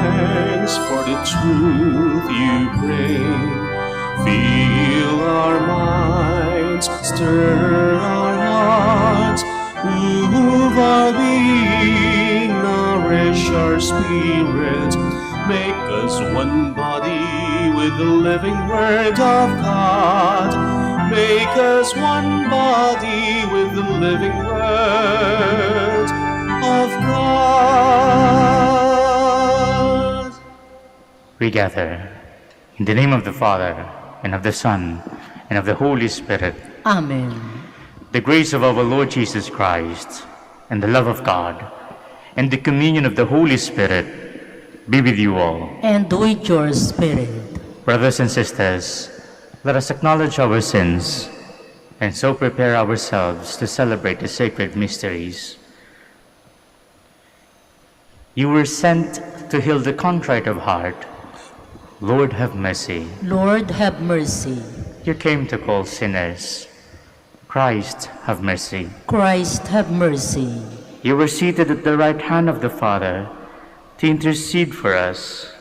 thanks for the truth you bring. Fill our minds, stir our hearts, move our being, nourish our spirit. Make us one body with the living Word of God. Make us one body with the living Word of God. We gather in the name of the Father, and of the Son, and of the Holy Spirit. Amen. The grace of our Lord Jesus Christ, and the love of God, and the communion of the Holy Spirit be with you all. And with your spirit. Brothers and sisters, let us acknowledge our sins, and so prepare ourselves to celebrate the sacred mysteries. You were sent to heal the contrite of heart. Lord, have mercy. Lord, have mercy. You came to call sinners. Christ, have mercy. Christ, have mercy. You were seated at the right hand of the Father to intercede for us.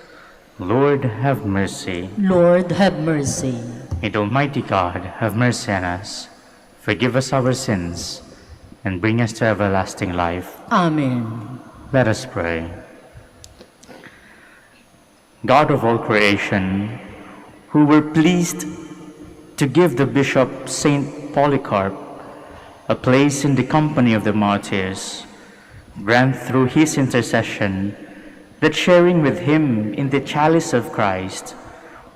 Lord, have mercy. Lord, have mercy. May the Almighty God have mercy on us, forgive us our sins, and bring us to everlasting life. Amen. Let us pray. God of all creation, who were pleased to give the Bishop Saint Polycarp a place in the company of the martyrs, grant through his intercession that sharing with him in the chalice of Christ,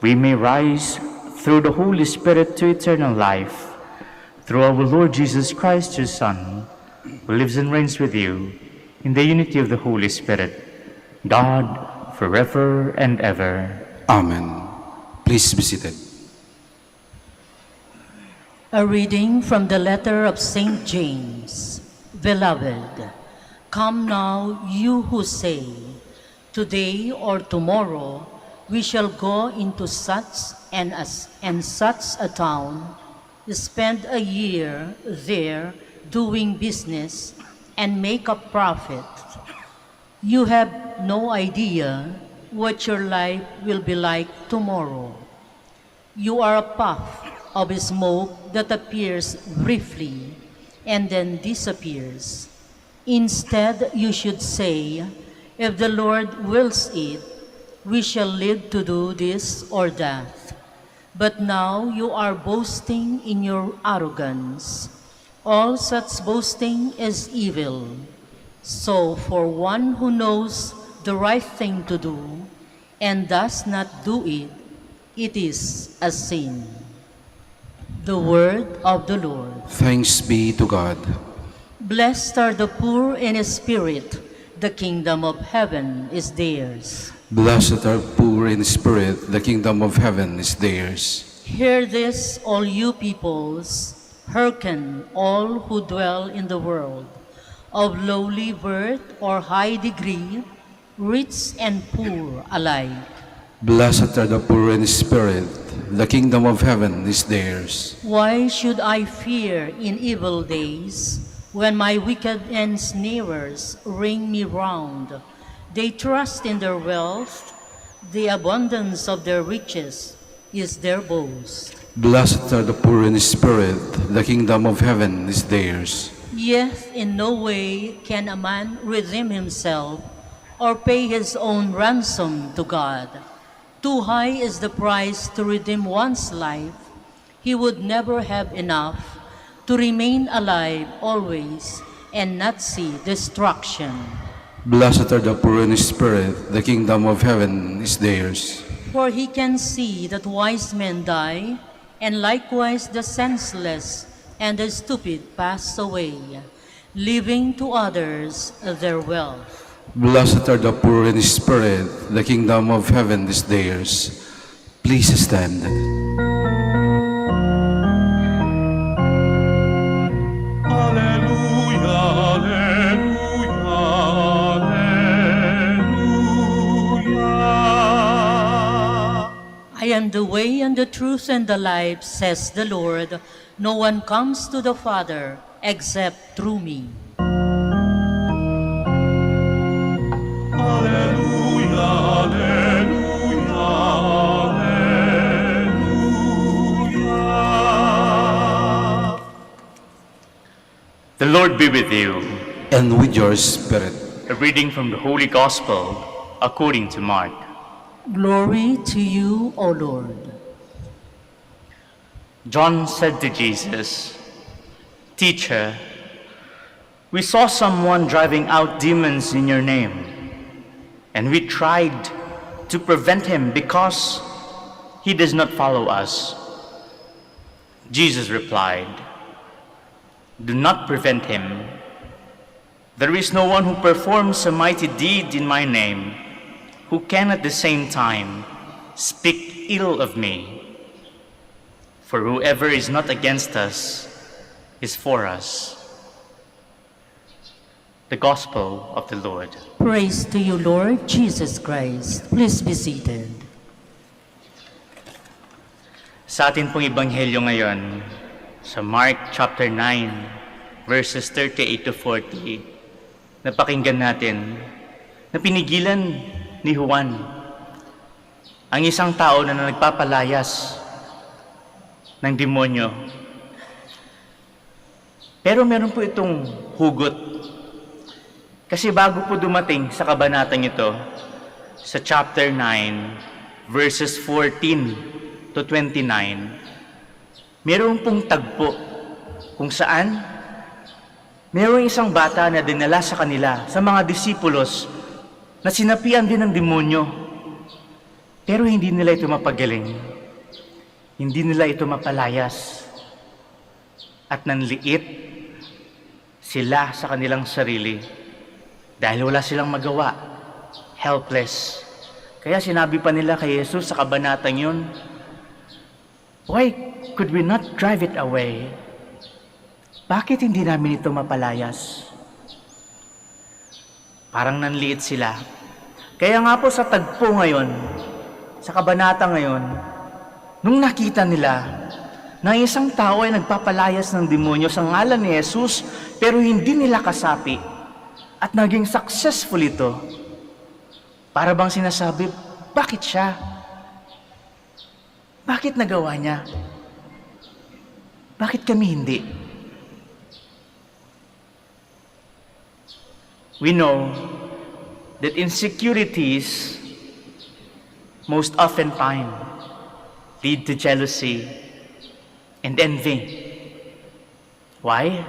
we may rise through the Holy Spirit to eternal life, through our Lord Jesus Christ, your Son, who lives and reigns with you in the unity of the Holy Spirit, God, forever and ever. Amen. Please be seated. A reading from the letter of St. James. Beloved, come now, you who say, today or tomorrow we shall go into such and such a town, spend a year there doing business, and make a profit. You have no idea what your life will be like tomorrow. You are a puff of smoke that appears briefly and then disappears. Instead, you should say, if the Lord wills it, we shall live to do this or that. But now you are boasting in your arrogance. All such boasting is evil. So for one who knows the right thing to do and does not do it, it is a sin. The word of the Lord. Thanks be to God. Blessed are the poor in spirit, the kingdom of heaven is theirs. Blessed are poor in spirit, the kingdom of heaven is theirs. Hear this, all you peoples, hearken, all who dwell in the world. Of lowly birth or high degree, rich and poor alike. Blessed are the poor in spirit, the kingdom of heaven is theirs. Why should I fear in evil days, when my wicked ensnarers ring me round? They trust in their wealth, the abundance of their riches is their boast. Blessed are the poor in spirit, the kingdom of heaven is theirs. Yet in no way can a man redeem himself or pay his own ransom to God. Too high is the price to redeem one's life. He would never have enough to remain alive always and not see destruction. Blessed are the poor in spirit, the kingdom of heaven is theirs. For he can see that wise men die, and likewise the senseless and the stupid pass away, leaving to others their wealth. Blessed are the poor in spirit, the kingdom of heaven is theirs. Please stand. Alleluia, alleluia, alleluia. I am the way and the truth and the life, says the Lord. No one comes to the Father except through me. Alleluia, The Lord be with you. and with your spirit. A reading from the Holy Gospel according to Mark. Glory to you, O Lord. John said to Jesus, "Teacher, we saw someone driving out demons in your name, and we tried to prevent him because he does not follow us." Jesus replied, "Do not prevent him. There is no one who performs a mighty deed in my name who can at the same time speak ill of me. For whoever is not against us is for us." The Gospel of the Lord. Praise to you, Lord Jesus Christ. Please be seated. Sa atin pong Ebanghelyo ngayon, sa Mark chapter 9, verses 38 to 40, napakinggan natin na pinigilan ni Juan ang isang tao na nagpapalayas ng demonyo. Pero meron po itong hugot. Kasi bago po dumating sa kabanatang ito, sa chapter 9, verses 14 to 29, meron pong tagpo kung saan merong isang bata na dinala sa kanila, sa mga disipulos, na sinapian din ng demonyo. Pero hindi nila ito mapagaling. Hindi nila ito mapalayas. At nanliit sila sa kanilang sarili dahil wala silang magawa. Helpless. Kaya sinabi pa nila kay Jesus sa kabanatang yun, "Why could we not drive it away?" Bakit hindi namin ito mapalayas? Parang nanliit sila. Kaya nga po sa tagpo ngayon, sa kabanata ngayon, nung nakita nila na isang tao ay nagpapalayas ng demonyo sa ngalan ni Jesus, pero hindi nila kasapi, at naging successful ito, para bang sinasabi, bakit siya? Bakit nagawa niya? Bakit kami hindi? We know that insecurities most often lead to jealousy and envy. Why?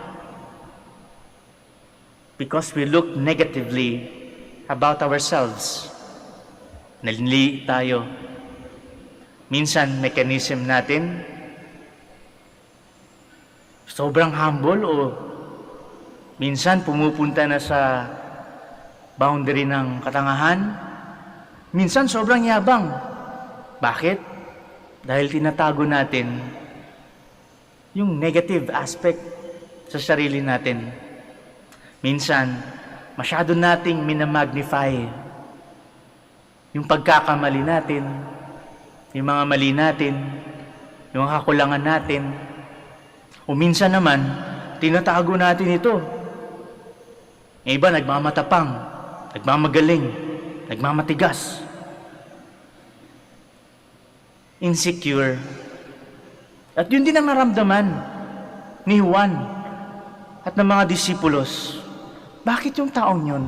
Because we look negatively about ourselves. Nalinli tayo. Minsan, mechanism natin, sobrang humble o minsan pumupunta na sa boundary ng katangahan. Minsan sobrang yabang. Bakit? Dahil tinatago natin yung negative aspect sa sarili natin. Minsan, masyado nating minamagnify yung pagkakamali natin, yung mga mali natin, yung kakulangan natin. O minsan naman, tinatago natin ito. Yung iba nagmamatapang, nagmamagaling, nagmamatigas. Insecure. At yun din ang naramdaman ni Juan at ng mga disipulos. Bakit yung taong yun,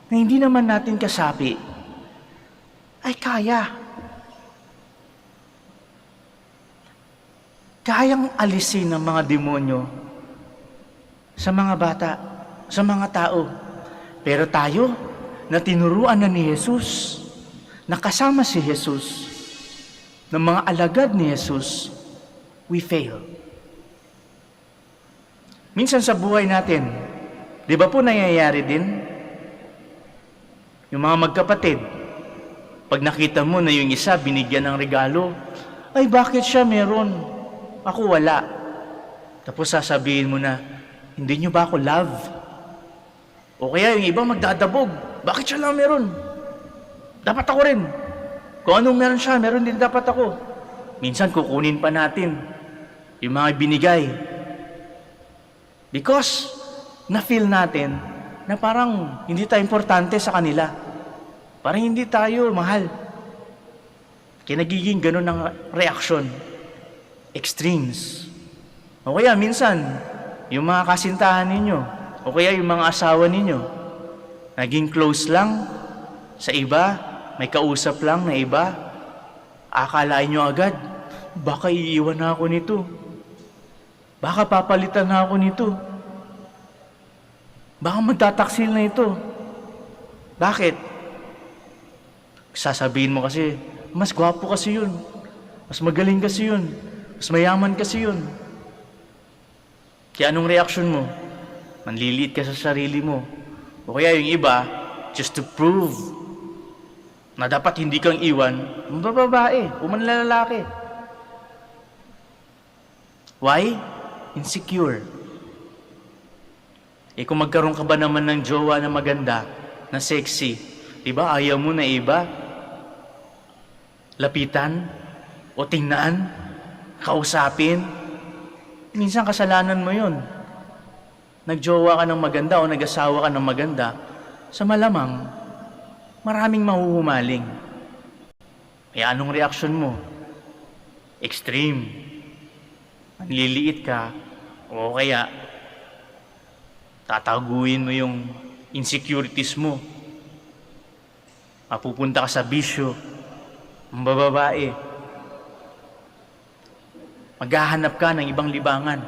na hindi naman natin kasapi, ay kayang alisin ng mga demonyo sa mga bata, sa mga tao. Pero tayo, na tinuruan na ni Jesus, nakasama si Jesus, ng mga alagad ni Jesus, we fail. Minsan sa buhay natin, di ba po nangyayari din? Yung mga magkapatid, pag nakita mo na yung isa binigyan ng regalo, ay bakit siya meron? Ako wala. Tapos sasabihin mo na, hindi nyo ba ako love? O kaya yung iba magdadabog, bakit siya lang meron? Dapat ako rin. Kung anong meron siya, meron din dapat ako. Minsan kukunin pa natin yung mga binigay. Because na-feel natin na parang hindi tayo importante sa kanila. Parang hindi tayo mahal. Kaya nagiging ganun ang reaction. Extremes. O kaya minsan, yung mga kasintahan ninyo, o kaya yung mga asawa ninyo, naging close lang sa iba, may kausap lang na iba, akalain nyo agad, baka iiwan na ako nito. Baka papalitan na ako nito. Baka magtataksil na ito. Bakit? Sasabihin mo kasi, mas gwapo kasi yun. Mas magaling kasi yun. Mas mayaman kasi yun. Kaya anong reaksyon mo? Manliliit ka sa sarili mo. O kaya yung iba, just to prove na dapat hindi kang iwan, bababae o manlalaki. Why? Insecure. Kung magkaroon ka ba naman ng jowa na maganda, na sexy, diba ayaw mo na iba? Lapitan? O tingnan? Kausapin? Minsan kasalanan mo yun. Nagjowa ka ng maganda o nag-asawa ka ng maganda, sa malamang, maraming mahuhumaling. Kaya anong reaksyon mo? Extreme. Manliliit ka, o kaya tataguin mo yung insecurities mo. Mapupunta ka sa bisyo, ang bababae. Maghahanap ka ng ibang libangan.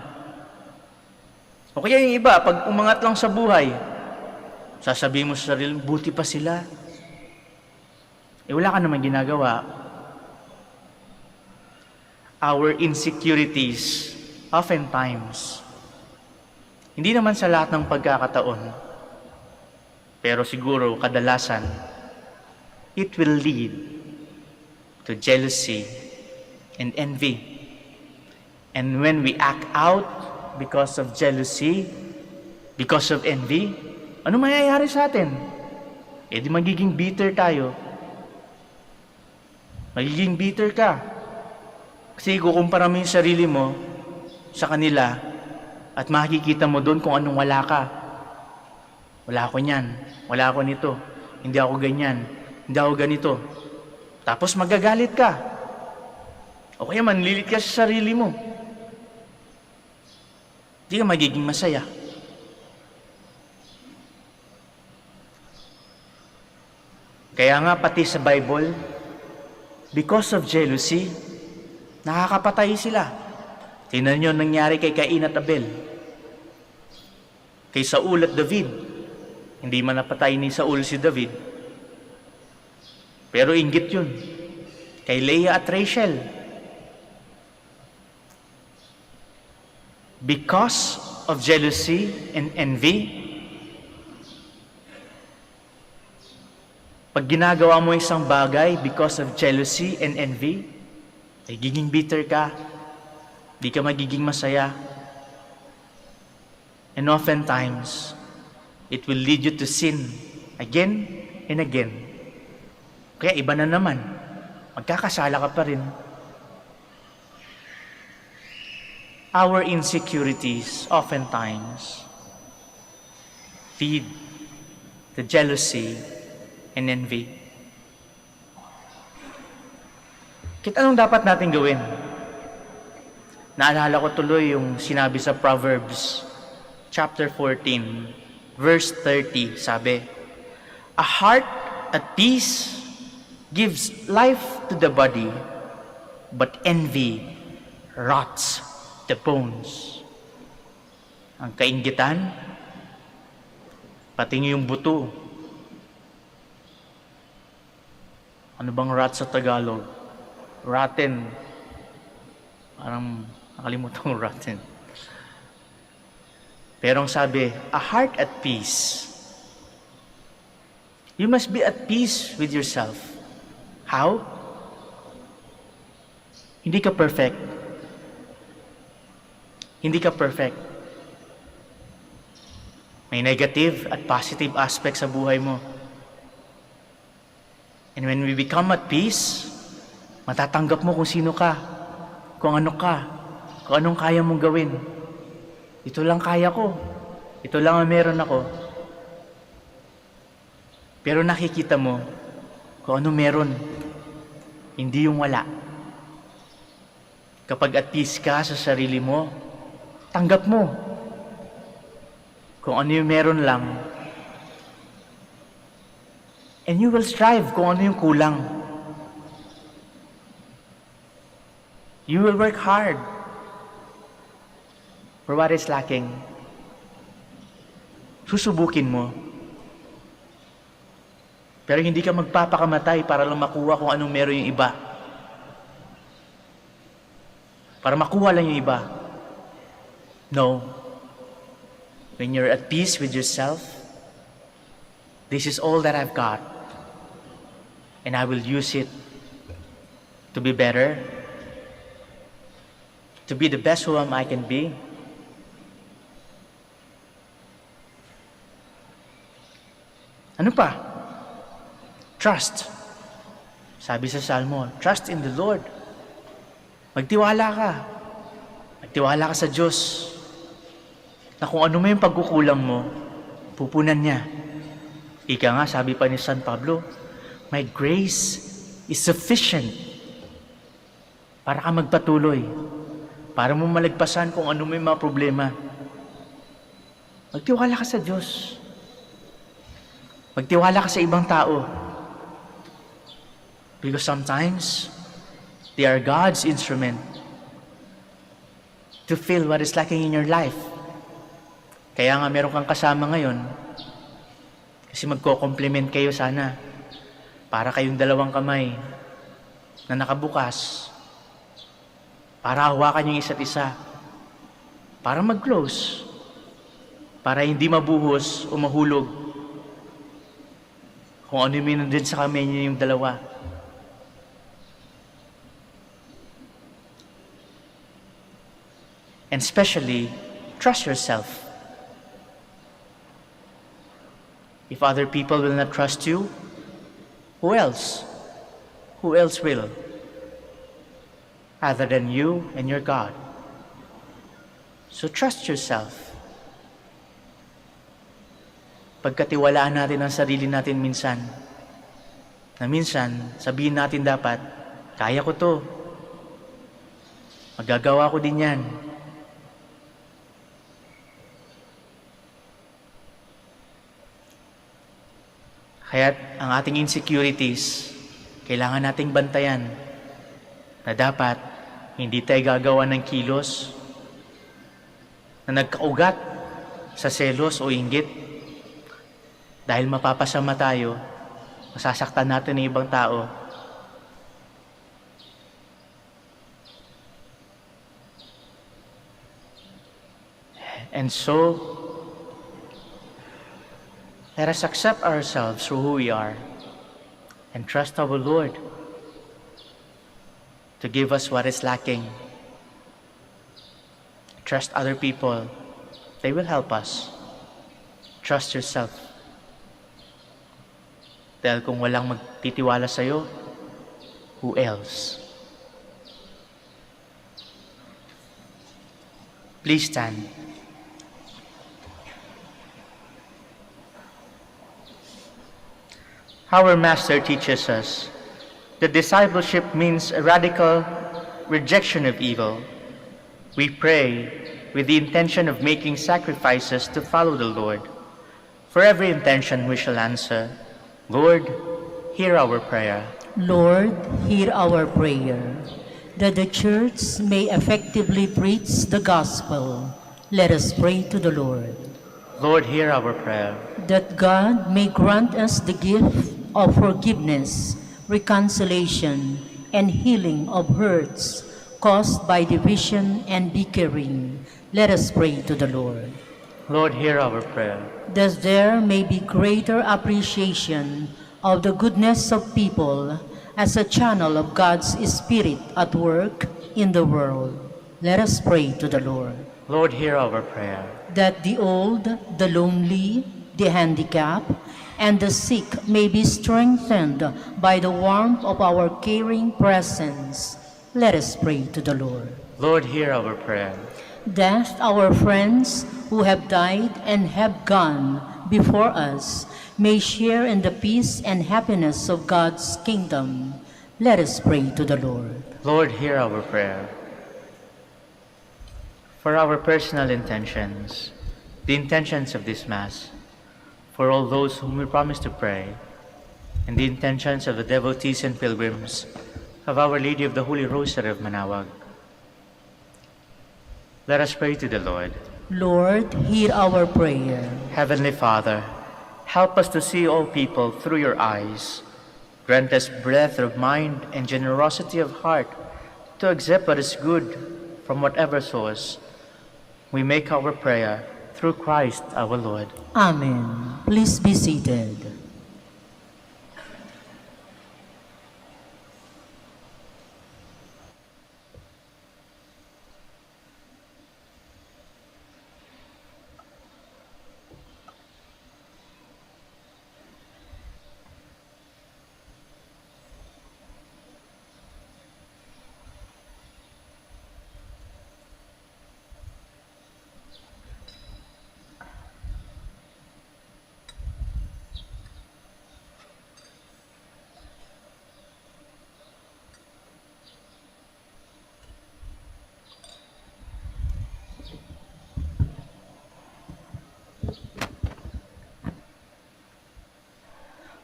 O kaya yung iba, pag umangat lang sa buhay, sasabihin mo sa sarili, buti pa sila. Wala ka naman ginagawa. Our insecurities, oftentimes, hindi naman sa lahat ng pagkakataon, pero siguro kadalasan, it will lead to jealousy and envy. And when we act out because of jealousy, because of envy, ano mangyayari sa atin? Di magiging bitter tayo. Magiging bitter ka. Kasi kukumpara mo yung sarili mo sa kanila, at makikita mo doon kung anong wala ka. Wala ako niyan, wala ako nito, hindi ako ganyan, hindi ako ganito. Tapos magagalit ka. O kaya manlilit ka sa sarili mo. Hindi ka magiging masaya. Kaya nga pati sa Bible, because of jealousy, nakakapatay sila. Tingnan nyo nangyari kay Cain at Abel. Kay Saul at David. Hindi man napatay ni Saul si David. Pero inggit yun. Kay Leah at Rachel. Because of jealousy and envy, pag ginagawa mo isang bagay because of jealousy and envy, giging bitter ka. Di ka magiging masaya. And oftentimes, it will lead you to sin again and again. Kaya iba na naman. Magkakasala ka pa rin. Our insecurities oftentimes feed the jealousy and envy. Kit anong dapat natin gawin? Naalala ko tuloy yung sinabi sa Proverbs chapter 14, verse 30, sabi, a heart at peace gives life to the body, but envy rots the bones. Ang kainggitan, pati yung buto. Ano bang rot sa Tagalog? Rotten. Parang nakalimutan ko rotten. Pero ang sabi, a heart at peace. You must be at peace with yourself. How? Hindi ka perfect. Hindi ka perfect. May negative at positive aspects sa buhay mo. And when we become at peace, matatanggap mo kung sino ka, kung ano ka, kung anong kaya mong gawin. Ito lang kaya ko. Ito lang ang meron ako. Pero nakikita mo kung ano meron. Hindi yung wala. Kapag at peace ka sa sarili mo, tanggap mo kung ano yung meron lang. And you will strive kung ano yung kulang. You will work hard for what is lacking. Susubukin mo. Pero hindi ka magpapakamatay para lang makuha kung anong meron yung iba. Para makuha lang yung iba. No. When you're at peace with yourself, this is all that I've got. And I will use it to be better, to be the best who I can be. Ano pa? Trust. Sabi sa Salmo, trust in the Lord. Magtiwala ka. Magtiwala ka sa Diyos. Na kung ano may yung pagkukulang mo, pupunan niya. Ika nga, sabi pa ni San Pablo, my grace is sufficient para ka magpatuloy. Para mo malagpasan kung ano may mga problema. Magtiwala ka sa Diyos. Magtiwala ka sa ibang tao. Because sometimes, they are God's instrument to fill what is lacking in your life. Kaya nga meron kang kasama ngayon, kasi magko-compliment kayo sana, para kayong dalawang kamay na nakabukas, para hawakan yung isa't isa, para mag-close, para hindi mabuhos o mahulog kung ano yung nandun sa kamay niyo yung dalawa. And especially, trust yourself. If other people will not trust you, who else? Who else will? Other than you and your God. So trust yourself. Pagkatiwalaan natin ang sarili natin minsan, na minsan sabihin natin dapat, kaya ko to. Magagawa ko din yan. Kaya't ang ating insecurities, kailangan nating bantayan na dapat hindi tayo gagawa ng kilos na nagkaugat sa selos o inggit dahil mapapasama tayo, masasaktan natin ng ibang tao. And so, let us accept ourselves for who we are and trust our Lord to give us what is lacking. Trust other people. They will help us. Trust yourself. Dahil kung walang magtitiwala sa'yo, who else? Please stand. Our Master teaches us that discipleship means a radical rejection of evil. We pray with the intention of making sacrifices to follow the Lord. For every intention we shall answer, Lord, hear our prayer. Lord, hear our prayer, that the Church may effectively preach the gospel. Let us pray to the Lord. Lord, hear our prayer. That God may grant us the gift of forgiveness, reconciliation, and healing of hurts caused by division and bickering. Let us pray to the Lord. Lord, hear our prayer. That there may be greater appreciation of the goodness of people as a channel of God's Spirit at work in the world. Let us pray to the Lord. Lord, hear our prayer. That the old, the lonely, the handicapped, and the sick may be strengthened by the warmth of our caring presence. Let us pray to the Lord. Lord, hear our prayer. That our friends who have died and have gone before us may share in the peace and happiness of God's kingdom. Let us pray to the Lord. Lord, hear our prayer. For our personal intentions, the intentions of this Mass, for all those whom we promise to pray, and the intentions of the devotees and pilgrims of Our Lady of the Holy Rosary of Manaoag. Let us pray to the Lord. Lord, hear our prayer. Heavenly Father, help us to see all people through your eyes. Grant us breadth of mind and generosity of heart to accept what is good from whatever source. We make our prayer through Christ our Lord. Amen. Please be seated.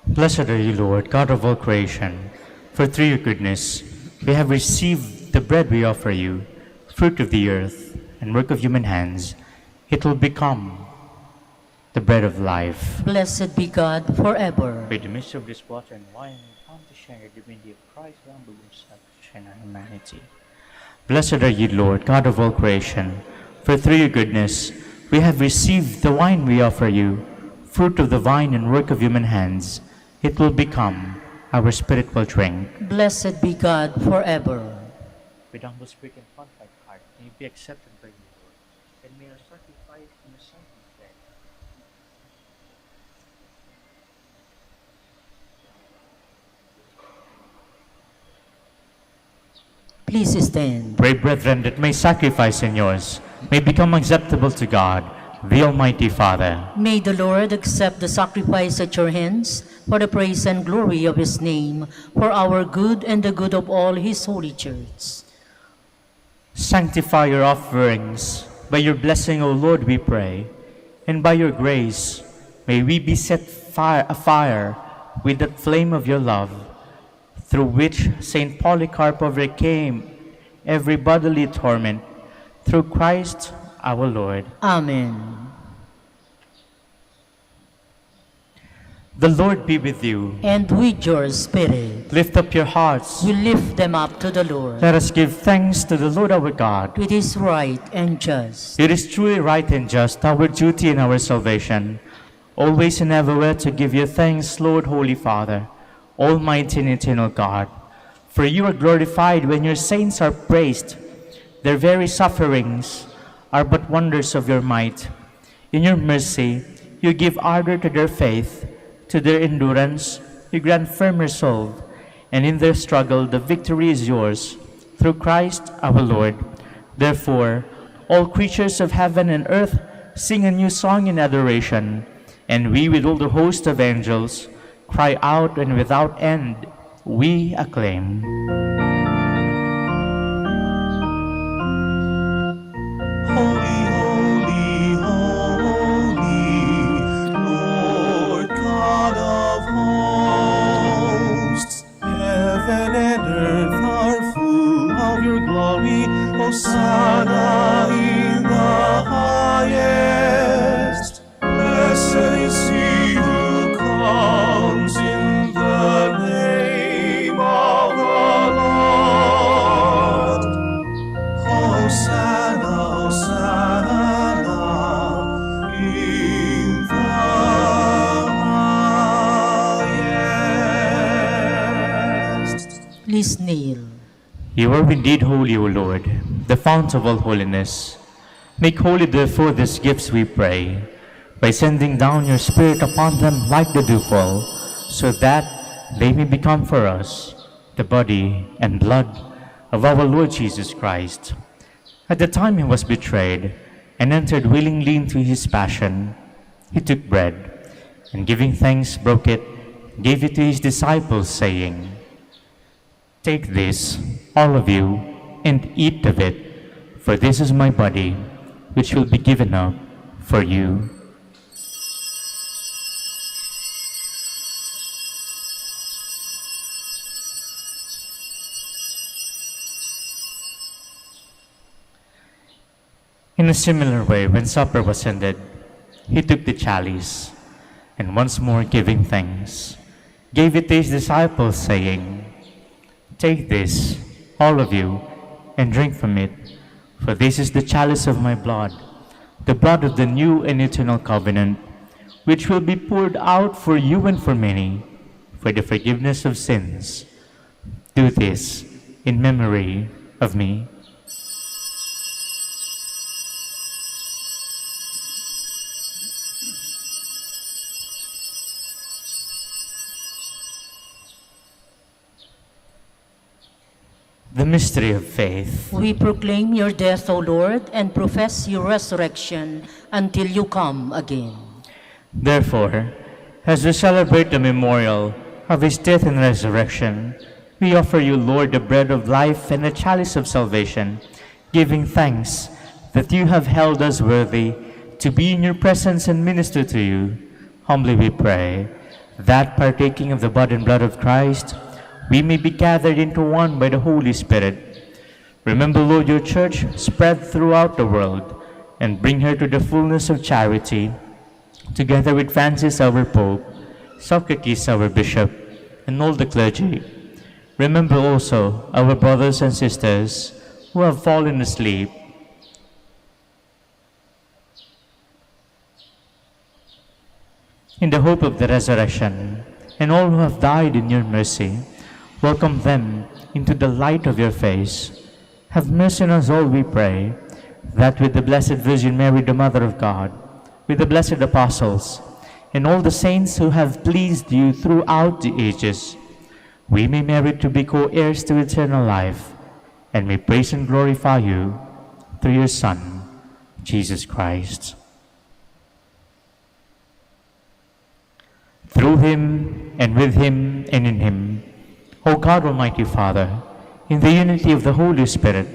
Blessed are you, Lord, God of all creation, for through your goodness we have received the bread we offer you, fruit of the earth and work of human hands. It will become the bread of life. Blessed be God forever. By the mystery of this water and wine, we come to share the divinity of Christ, the humble himself to share our humanity. Blessed are you, Lord, God of all creation, for through your goodness we have received the wine we offer you, fruit of the vine and work of human hands. It will become our spiritual drink. Blessed be God forever. With humble spirit and contrite heart, may you be accepted by you, Lord, and may our sacrifice in the sight of God. Please stand. Pray, brethren, that my sacrifice and yours may become acceptable to God, the Almighty Father. May the Lord accept the sacrifice at your hands for the praise and glory of his name, for our good and the good of all his holy church. Sanctify your offerings by your blessing, O Lord, we pray, and by your grace may we be set afire with the flame of your love, through which Saint Polycarp overcame every bodily torment, through Christ our Lord. Amen. The Lord be with you. And with your spirit, Lift up your hearts. we lift them up to the Lord. Let us give thanks to the Lord our God. It is right and just. It is truly right and just, our duty and our salvation, always and everywhere to give you thanks, Lord, Holy Father, Almighty and eternal God. For you are glorified when your saints are praised. Their very sufferings are but wonders of your might. In your mercy, you give ardor to their faith. To their endurance, you grant firm resolve, and in their struggle the victory is yours, through Christ our Lord. Therefore, all creatures of heaven and earth sing a new song in adoration, and we with all the host of angels cry out, and without end we acclaim. Holy, holy, holy, Lord God of hosts. Heaven and earth are full of your glory. Hosanna in the highest. Blessed is he who comes in the name of the Lord. Hosanna, Hosanna in the highest. Please kneel. You are indeed holy, O Lord, the fount of all holiness. Make holy, therefore, these gifts, we pray, by sending down your Spirit upon them like the dewfall, so that they may become for us the body and blood of our Lord Jesus Christ. At the time he was betrayed and entered willingly into his passion, he took bread, and giving thanks, broke it, gave it to his disciples, saying, "Take this, all of you, and eat of it, for this is my body, which will be given up for you. In a similar way, when supper was ended, he took the chalice, and once more giving thanks, gave it to his disciples, saying, "Take this, all of you, and drink from it, for this is the chalice of my blood, the blood of the new and eternal covenant, which will be poured out for you and for many, for the forgiveness of sins. Do this in memory of me." The mystery of faith. We proclaim your death, O Lord, and profess your resurrection until you come again. Therefore, as we celebrate the memorial of his death and resurrection, we offer you, Lord, the bread of life and the chalice of salvation, giving thanks that you have held us worthy to be in your presence and minister to you. Humbly we pray that, partaking of the body and blood of Christ, we may be gathered into one by the Holy Spirit. Remember, Lord, your church spread throughout the world, and bring her to the fullness of charity, together with Francis, our Pope, Socrates, our Bishop, and all the clergy. Remember also our brothers and sisters who have fallen asleep, in the hope of the resurrection, and all who have died in your mercy. Welcome them into the light of your face. Have mercy on us all, we pray, that with the Blessed Virgin Mary, the Mother of God, with the blessed apostles, and all the saints who have pleased you throughout the ages, we may merit to be co-heirs to eternal life, and may praise and glorify you through your Son, Jesus Christ. Through him, and with him, and in him, O God, Almighty Father, in the unity of the Holy Spirit,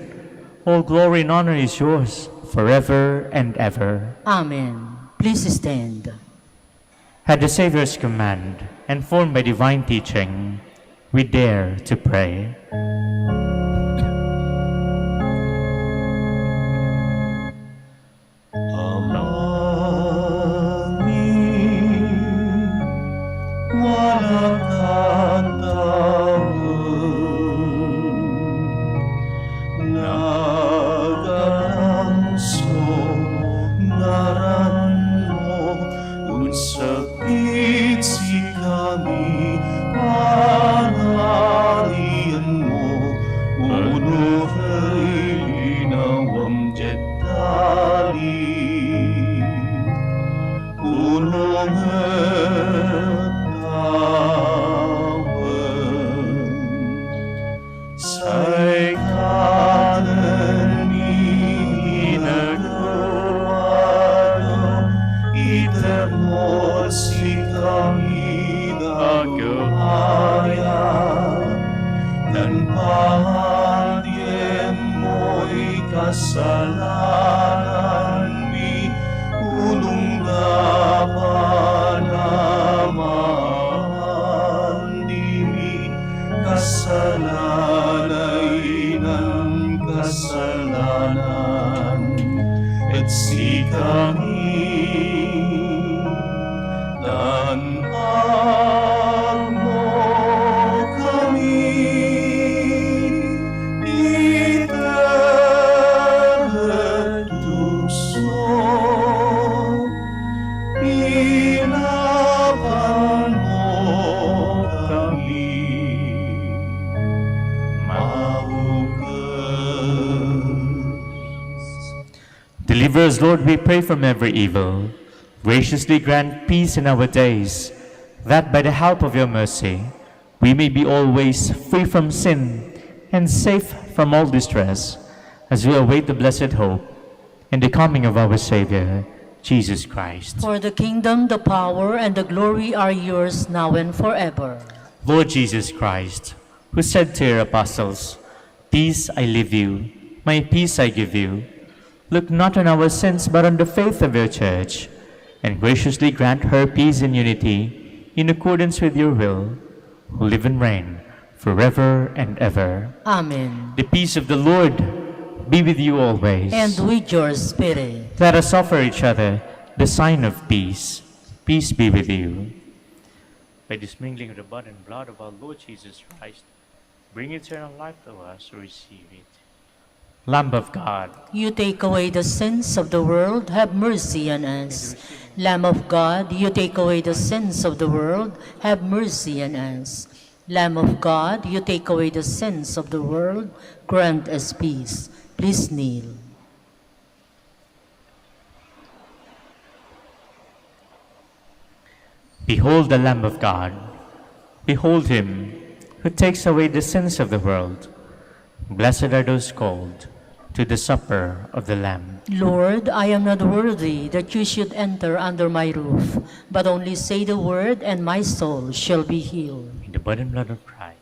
all glory and honor is yours forever and ever. Amen. Please stand. At the Savior's command, and formed by divine teaching, we dare to pray. Deliver us, Lord, we pray, from every evil. Graciously grant peace in our days, that by the help of your mercy, we may be always free from sin and safe from all distress, as we await the blessed hope and the coming of our Savior, Jesus Christ. For the kingdom, the power, and the glory are yours now and forever. Lord Jesus Christ, who said to your apostles, "Peace I leave you, my peace I give you," Look not on our sins, but on the faith of your church, and graciously grant her peace and unity in accordance with your will, who live and reign forever and ever. Amen. The peace of the Lord be with you always. And with your spirit. Let us offer each other the sign of peace. Peace be with you. By this mingling of the blood and blood of our Lord Jesus Christ, bring eternal life to us who receive it. Lamb of God, You take away the sins of the world, have mercy on us. Lamb of God, you take away the sins of the world, have mercy on us. Lamb of God, you take away the sins of the world, grant us peace. Please kneel. behold the Lamb of God. Behold him who takes away the sins of the world. Blessed are those called to the supper of the Lamb. Lord, I am not worthy that you should enter under my roof, but only say the word and my soul shall be healed. In the body and blood of Christ.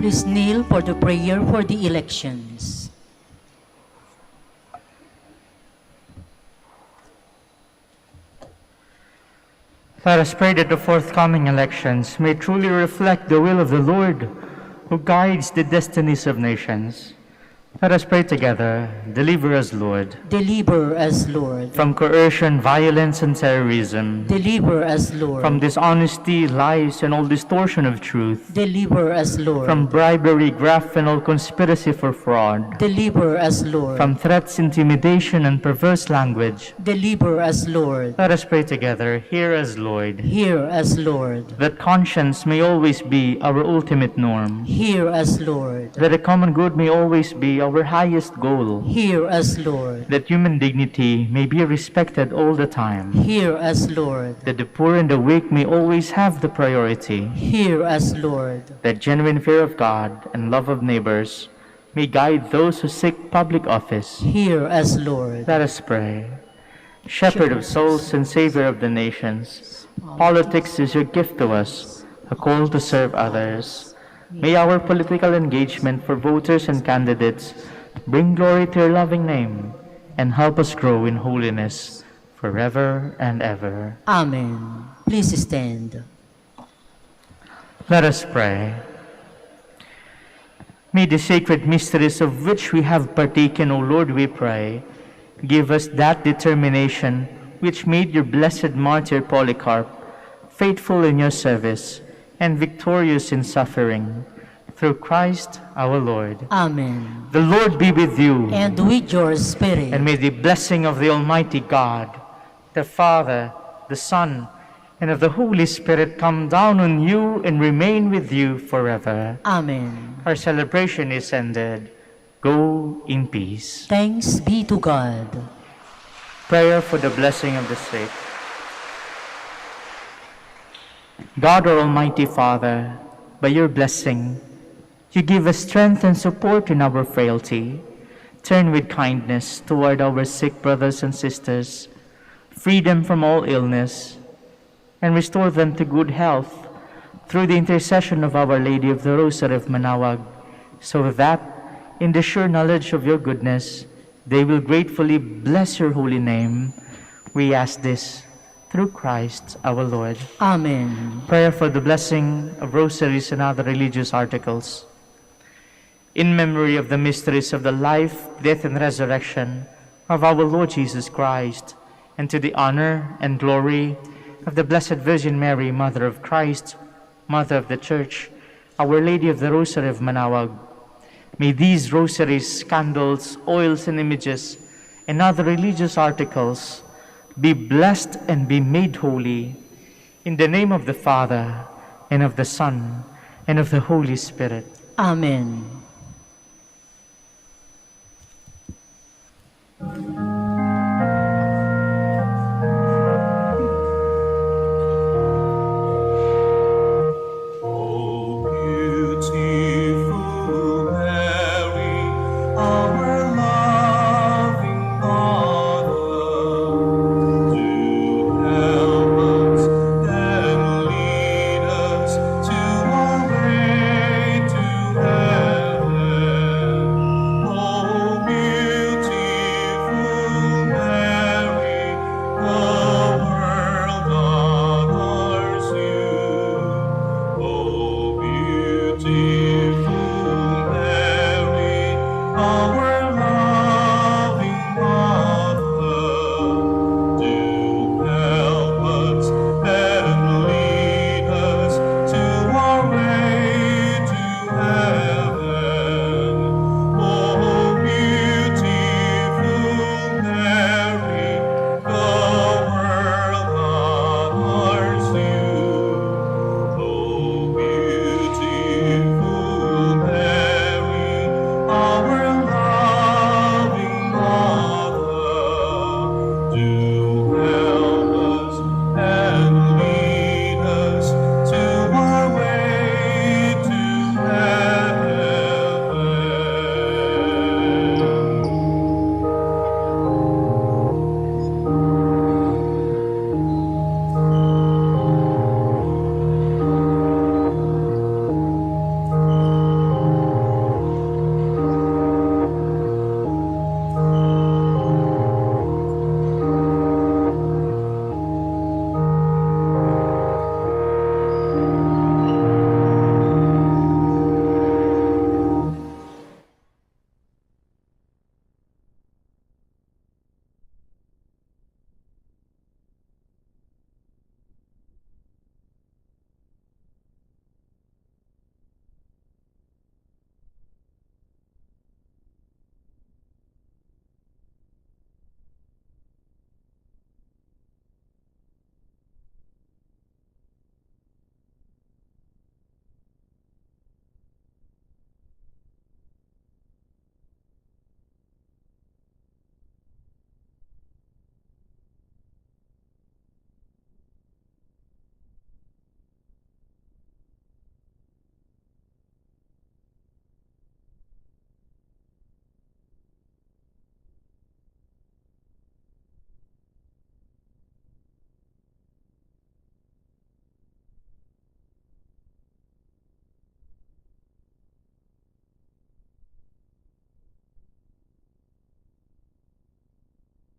Please kneel for the prayer for the elections. Let us pray that the forthcoming elections may truly reflect the will of the Lord, who guides the destinies of nations. Let us pray together. Deliver us, Lord, Deliver us, Lord. from coercion, violence, and terrorism, Deliver us, Lord. from dishonesty, lies, and all distortion of truth, Deliver us, Lord. from bribery, graft, and all conspiracy for fraud, Deliver us, Lord. from threats, intimidation, and perverse language. Deliver us, Lord. Let us pray together. Hear us, Lord, Hear us, Lord. that conscience may always be our ultimate norm, Hear us, Lord. that the common good may always be our highest goal, Hear us, Lord. that human dignity may be respected all the time, Hear us, Lord. that the poor and the weak may always have the priority, Hear us, Lord. that genuine fear of God and love of neighbors may guide those who seek public office. Hear us, Lord. Let us pray. Shepherd of souls and Savior of the nations, politics is your gift to us, a call to serve others. May our political engagement for voters and candidates bring glory to your loving name and help us grow in holiness forever and ever. Amen. Please stand. Let us pray. May the sacred mysteries of which we have partaken, O Lord, we pray, give us that determination which made your blessed martyr Polycarp faithful in your service and victorious in suffering. Through Christ our Lord. Amen. The Lord be with you. And with your spirit. And may the blessing of the Almighty God, the Father, the Son, and of the Holy Spirit come down on you and remain with you forever. Amen. Our celebration is ended. Go in peace. Thanks be to God. Prayer for the blessing of the sick. God, our Almighty Father, by your blessing, you give us strength and support in our frailty. Turn with kindness toward our sick brothers and sisters, free them from all illness, and restore them to good health through the intercession of Our Lady of the Rosary of Manaoag, so that, in the sure knowledge of your goodness, they will gratefully bless your holy name. We ask this through Christ our Lord. Amen. Prayer for the blessing of rosaries and other religious articles. In memory of the mysteries of the life, death, and resurrection of our Lord Jesus Christ, and to the honor and glory of the Blessed Virgin Mary, Mother of Christ, Mother of the Church, Our Lady of the Rosary of Manaoag, may these rosaries, candles, oils, and images, and other religious articles be blessed and be made holy. In the name of the Father, and of the Son, and of the Holy Spirit. Amen.